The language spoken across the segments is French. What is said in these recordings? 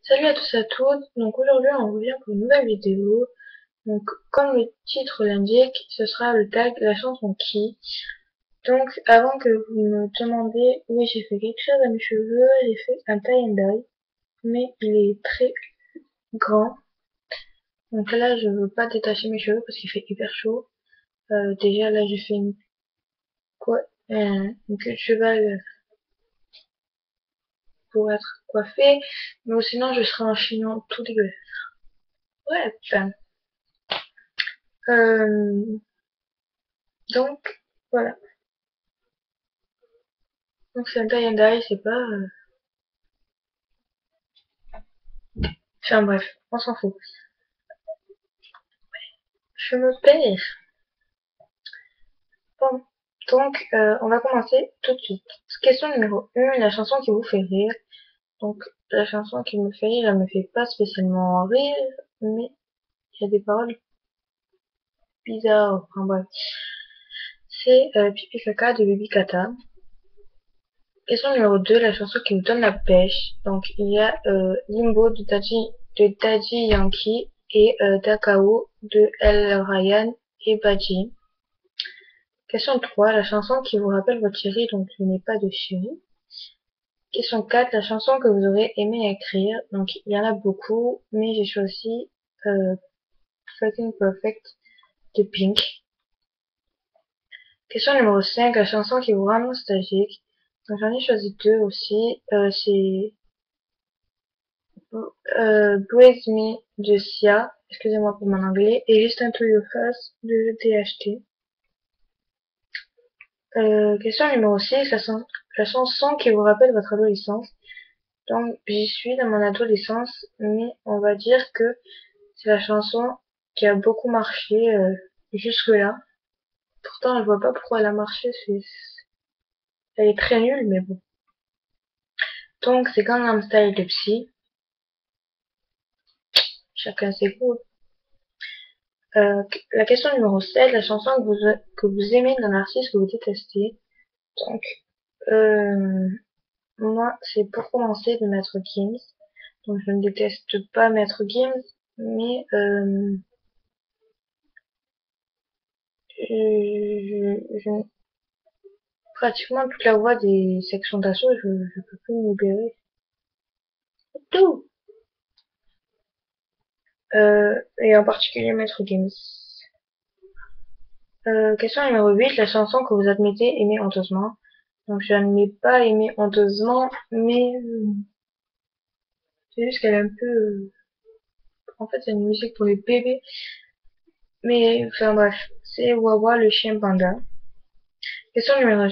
Salut à tous et à toutes, donc aujourd'hui on revient pour une nouvelle vidéo. Donc comme le titre l'indique, ce sera le tag la chanson qui. Donc avant que vous me demandiez, oui j'ai fait quelque chose à mes cheveux, j'ai fait un tie and dye, mais il est très grand. Donc là je veux pas détacher mes cheveux parce qu'il fait hyper chaud. Déjà là j'ai fait quoi, une queue de cheval pour être coiffée, mais sinon je serai en chignon tout dégueulasse. Ouais, enfin. Euh, donc voilà. Donc c'est un tie and dye, c'est pas... Enfin bref, on s'en fout. Je me perds. Bon. Donc on va commencer tout de suite. Question numéro 1, la chanson qui vous fait rire. Donc la chanson qui me fait rire, elle me fait pas spécialement rire, mais il y a des paroles bizarres. Enfin bref. C'est Pipi Caca de Baby Kata. Question numéro 2, la chanson qui nous donne la pêche. Donc il y a Limbo de Daddy Yankee et Dakao de El Ryan et Badji. Question 3, la chanson qui vous rappelle votre chérie, donc je n'ai pas de chérie. Question 4, la chanson que vous aurez aimé écrire. Donc il y en a beaucoup, mais j'ai choisi Fucking Perfect de Pink. Question numéro 5, la chanson qui vous rend nostalgique. Donc j'en ai choisi deux aussi. C'est Breathe Me de Sia, excusez-moi pour mon anglais, et Listen to Your Face de THT. Question numéro 6, la chanson qui vous rappelle votre adolescence. Donc j'y suis dans mon adolescence, mais on va dire que c'est la chanson qui a beaucoup marché jusque-là. Pourtant je vois pas pourquoi elle a marché, elle est très nulle, mais bon. Donc c'est Gangnam Style de Psy, chacun ses goûts. La question numéro 7, la chanson que vous aimez d'un artiste que vous détestez. Donc moi c'est pour commencer de Maître Gims. Donc je ne déteste pas Maître Gims, mais je pratiquement toute la voix des sections d'assaut, je peux plus me libérer. Tout. Et en particulier Maître Games. Question numéro 8, la chanson que vous admettez aimer honteusement. Donc je n'admets pas aimer honteusement, mais c'est juste qu'elle est un peu... en fait c'est une musique pour les bébés. Mais enfin bref, c'est Wawa le chien panda. Question numéro,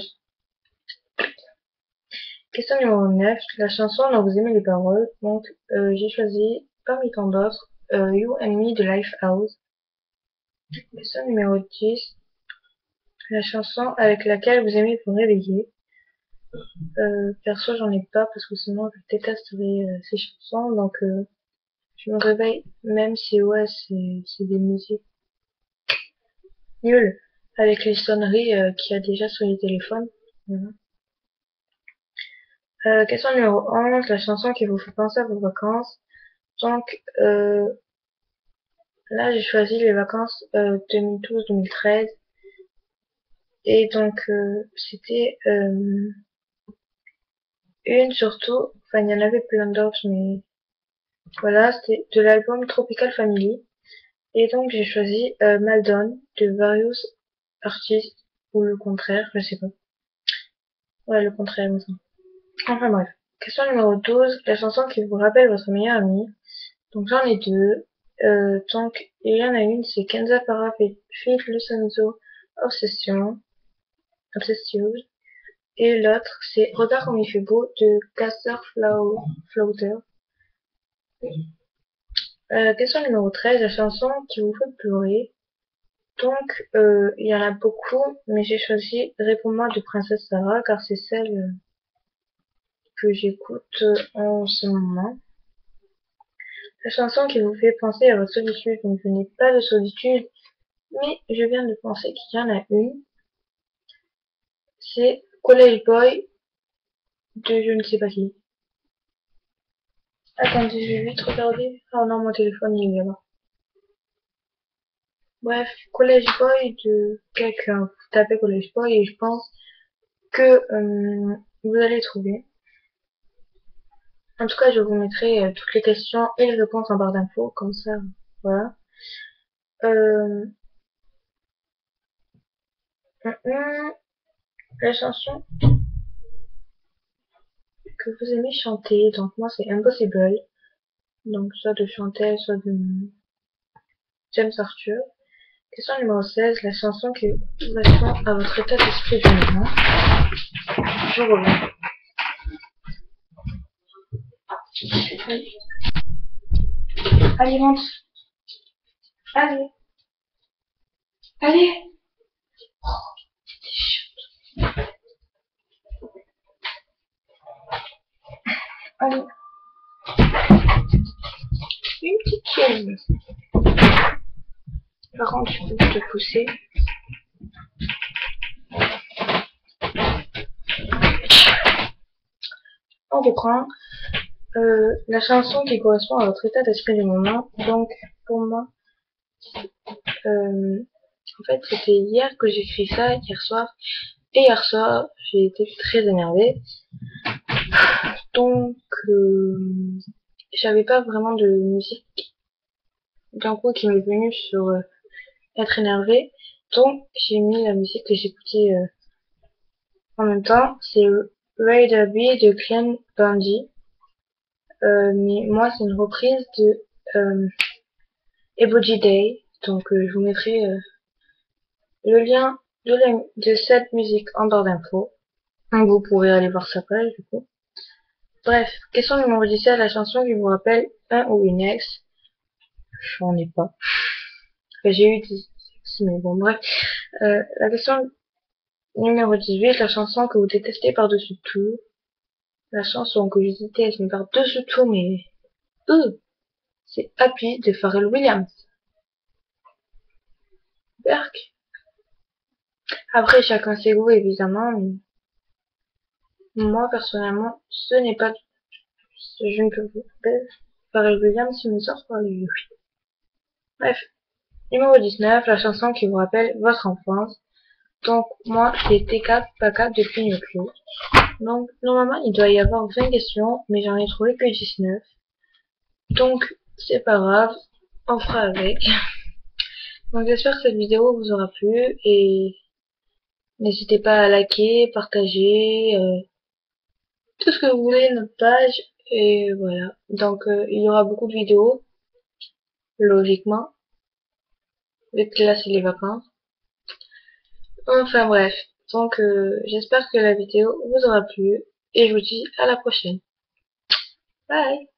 question numéro 9, la chanson dont vous aimez les paroles. Donc j'ai choisi parmi tant d'autres You and Me de Lifehouse. Question numéro 10, la chanson avec laquelle vous aimez vous réveiller. Perso, j'en ai pas parce que sinon je détesterais ces chansons. Donc je me réveille même si ouais c'est des musiques nulles avec les sonneries qu'il y a déjà sur les téléphones. Voilà. Question numéro 11, la chanson qui vous fait penser à vos vacances. Donc là j'ai choisi les vacances 2012-2013 et donc c'était une surtout, enfin il y en avait plein d'autres mais voilà, c'était de l'album Tropical Family. Et donc j'ai choisi Maldon de Various Artists, ou le contraire, je sais pas. Ouais, le contraire, il me semble. Enfin bref. Question numéro 12, la chanson qui vous rappelle votre meilleur ami. Donc j'en ai deux. Donc il y en a une, c'est Kenza Para Fit Lucenzo Obsession, Obsession. Et l'autre, c'est Regarde comme il fait beau de Caster Flauter. Question numéro 13, la chanson qui vous fait pleurer. Donc, il y en a beaucoup, mais j'ai choisi Réponds-moi de Princesse Sarah, car c'est celle que j'écoute en ce moment. La chanson qui vous fait penser à votre solitude, donc je n'ai pas de solitude, mais je viens de penser qu'il y en a une. C'est College Boy de je ne sais pas qui. Attendez, je vais vite regarder. Ah non, mon téléphone il est là-bas. Bref, College Boy de quelqu'un. Vous tapez College Boy et je pense que vous allez trouver. En tout cas, je vous mettrai toutes les questions et les réponses en barre d'infos, comme ça, voilà. Euh, la chanson que vous aimez chanter, donc moi c'est Impossible, donc soit de chanter, soit de James Arthur. Question numéro 16, la chanson qui correspond à votre état d'esprit du moment. Je reviens. Allez, monte. Allez. Allez. Allez. Une petite chienne. Par contre, je peux te pousser. On reprend. La chanson qui correspond à votre état d'esprit du moment. Donc, pour moi, en fait, c'était hier que j'ai écrit ça, hier soir. Et hier soir, j'ai été très énervée. Donc, j'avais pas vraiment de musique d'un coup qui m'est venue sur être énervée. Donc, j'ai mis la musique que j'écoutais en même temps. C'est Raider B de Clean Bandit. Mais moi, c'est une reprise de Emoji Day. Donc, je vous mettrai le lien de cette musique en barre d'infos. Donc, vous pourrez aller voir sa page, du coup. Bref, question numéro 17, la chanson qui vous rappelle un ou une ex. J'en ai pas. Enfin, j'ai eu des ex, mais bon, bref. La question numéro 18, la chanson que vous détestez par-dessus tout. La chanson que je déteste, mais par-dessus tout, mais... c'est Happy de Pharrell Williams. Berk. Après, chacun ses goûts, évidemment, mais moi, personnellement, ce n'est pas... Je ne peux pas... Pharrell Williams me sort par les yeux. Bref. Numéro 19, la chanson qui vous rappelle votre enfance. Donc, moi, c'est TK, PAK de Pinocchio. Donc, normalement, il doit y avoir 20 questions, mais j'en ai trouvé que 19. Donc, c'est pas grave, on fera avec. Donc, j'espère que cette vidéo vous aura plu, et n'hésitez pas à liker, partager, tout ce que vous voulez, notre page, et voilà. Donc, il y aura beaucoup de vidéos, logiquement, vu que là, c'est les vacances. Enfin, bref. Donc, j'espère que la vidéo vous aura plu, et je vous dis à la prochaine. Bye!